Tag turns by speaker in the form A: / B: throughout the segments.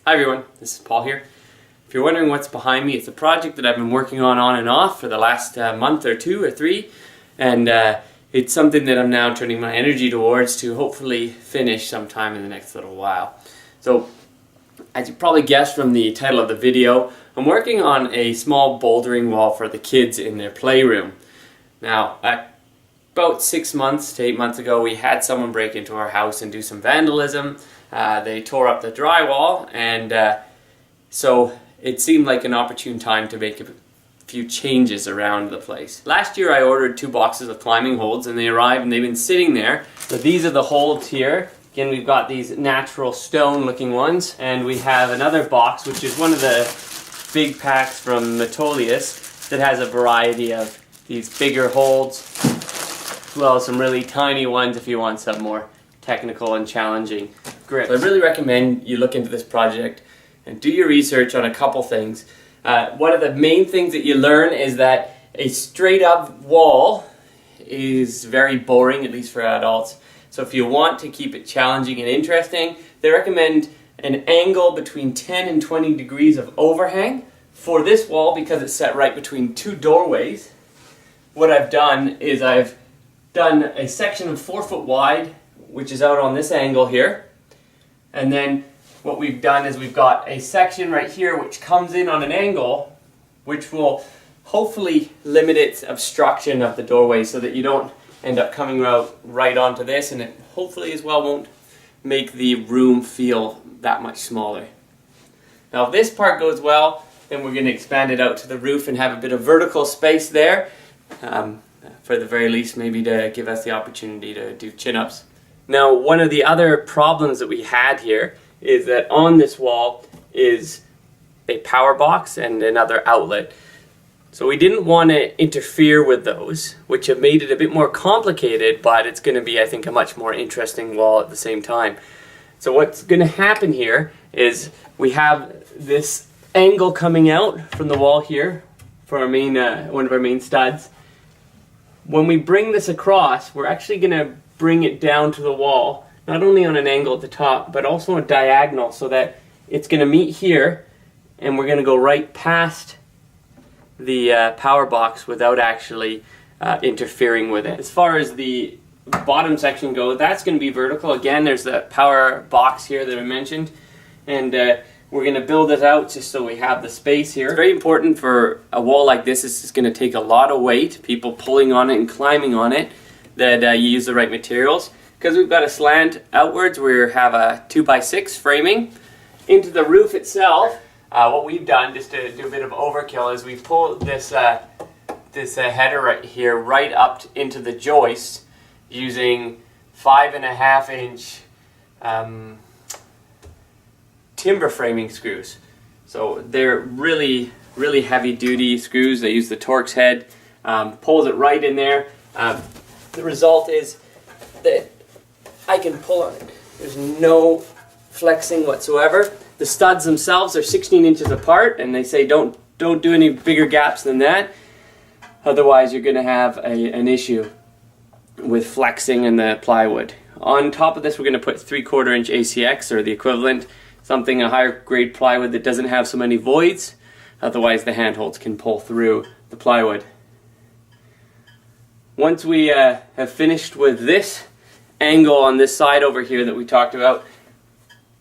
A: Hi everyone, this is Paul here. If you're wondering what's behind me, it's a project that I've been working on and off for the last month or two or three, and it's something that I'm now turning my energy towards to hopefully finish sometime in the next little while. So, as you probably guessed from the title of the video, I'm working on a small bouldering wall for the kids in their playroom. Now, about 6 months to 8 months ago, we had someone break into our house and do some vandalism. They tore up the drywall, and so it seemed like an opportune time to make a few changes around the place. Last year I ordered 2 boxes of climbing holds, and they arrived and they've been sitting there. So these are the holds here. Again, we've got these natural stone looking ones, and we have another box which is one of the big packs from Metolius that has a variety of these bigger holds, as well as some really tiny ones if you want some more technical and challenging grip. So I really recommend you look into this project and do your research on a couple things. One of the main things that you learn is that a straight up wall is very boring, at least for adults. So if you want to keep it challenging and interesting, they recommend an angle between 10 and 20 degrees of overhang. For this wall, because it's set right between 2 doorways, what I've done is I've done a section of 4 foot wide, which is out on this angle here. And then what we've done is we've got a section right here which comes in on an angle, which will hopefully limit its obstruction of the doorway so that you don't end up coming out right onto this, and it hopefully as well won't make the room feel that much smaller. Now if this part goes well, then we're going to expand it out to the roof and have a bit of vertical space there, for the very least maybe to give us the opportunity to do chin-ups. Now, one of the other problems that we had here is that on this wall is a power box and another outlet. So we didn't want to interfere with those, which have made it a bit more complicated, but it's going to be, I think, a much more interesting wall at the same time. So what's going to happen here is we have this angle coming out from the wall here for our main, one of our main studs. When we bring this across, we're actually going to bring it down to the wall, not only on an angle at the top, but also a diagonal, so that it's going to meet here, and we're going to go right past the power box without actually interfering with it. As far as the bottom section goes, that's going to be vertical. Again, there's the power box here that I mentioned, and we're going to build it out just so we have the space here. It's very important for a wall like this. It's just going to take a lot of weight, people pulling on it and climbing on it, that you use the right materials. Because we've got a slant outwards, we have a 2x6 framing. Into the roof itself, what we've done, just to do a bit of overkill, is we pulled this header right here right up into the joist using 5.5 inch timber framing screws. So they're really heavy duty screws. They use the Torx head, pulls it right in there. The result is that I can pull on it. There's no flexing whatsoever. The studs themselves are 16 inches apart, and they say don't do any bigger gaps than that. Otherwise you're going to have an issue with flexing in the plywood. On top of this, we're going to put 3/4 inch ACX, or the equivalent, something, a higher grade plywood that doesn't have so many voids. Otherwise the handholds can pull through the plywood. Once we have finished with this angle on this side over here that we talked about,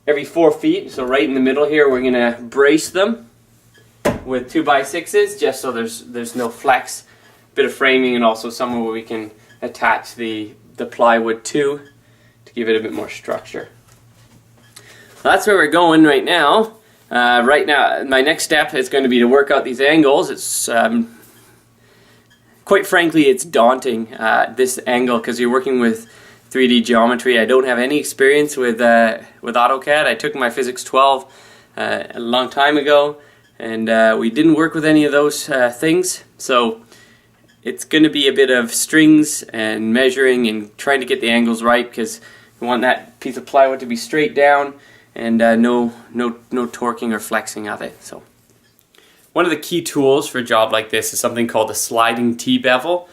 A: every 4 feet, so right in the middle here, we're going to brace them with 2x6s, just so there's no flex, bit of framing, and also somewhere where we can attach the plywood to give it a bit more structure. Well, that's where we're going right now. Right now, my next step is going to be to work out these angles. It's quite frankly, it's daunting, this angle, because you're working with 3D geometry. I don't have any experience with AutoCAD. I took my Physics 12 a long time ago, and we didn't work with any of those things. So it's going to be a bit of strings and measuring and trying to get the angles right, because we want that piece of plywood to be straight down and no torquing or flexing of it. So one of the key tools for a job like this is something called a sliding T-bevel.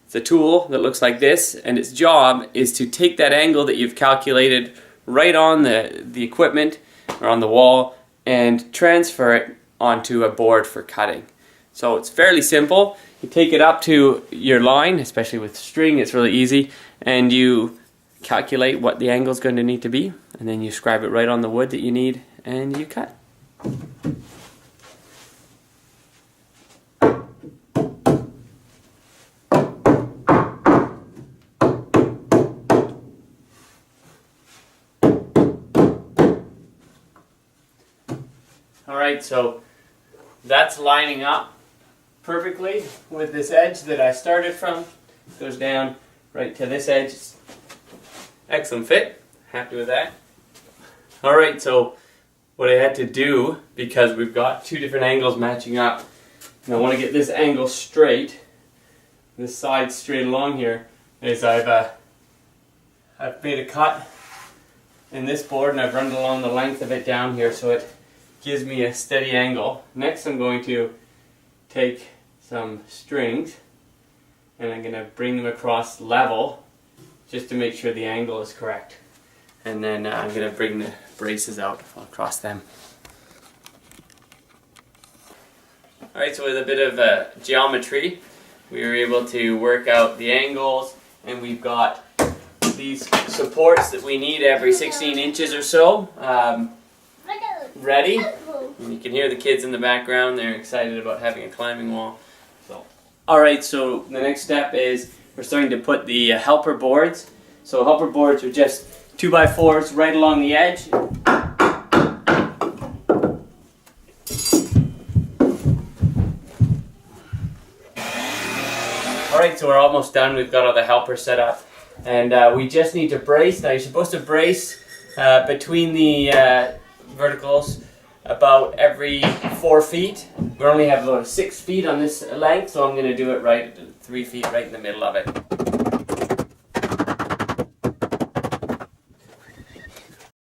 A: It's a tool that looks like this, and its job is to take that angle that you've calculated right on the equipment or on the wall and transfer it onto a board for cutting. So it's fairly simple. You take it up to your line, especially with string, it's really easy, and you calculate what the angle is going to need to be, and then you scribe it right on the wood that you need, and you cut. Alright, so that's lining up perfectly with this edge that I started from. Goes down right to this edge. Excellent fit. Happy with that. Alright, so what I had to do, because we've got two different angles matching up, and I want to get this angle straight, this side straight along here, is I've made a cut in this board and I've run it along the length of it down here so it gives me a steady angle. Next I'm going to take some strings and I'm going to bring them across level just to make sure the angle is correct. And then I'm going to bring the braces out across them. Alright, so with a bit of geometry, we were able to work out the angles, and we've got these supports that we need every 16 inches or so ready. And you can hear the kids in the background, they're excited about having a climbing wall. Alright, so the next step is we're starting to put the helper boards. So helper boards are just 2x4s right along the edge. Alright, so we're almost done. We've got all the helpers set up. And we just need to brace. Now you're supposed to brace between the verticals about every 4 feet. We only have about 6 feet on this length, so I'm going to do it right at 3 feet right in the middle of it.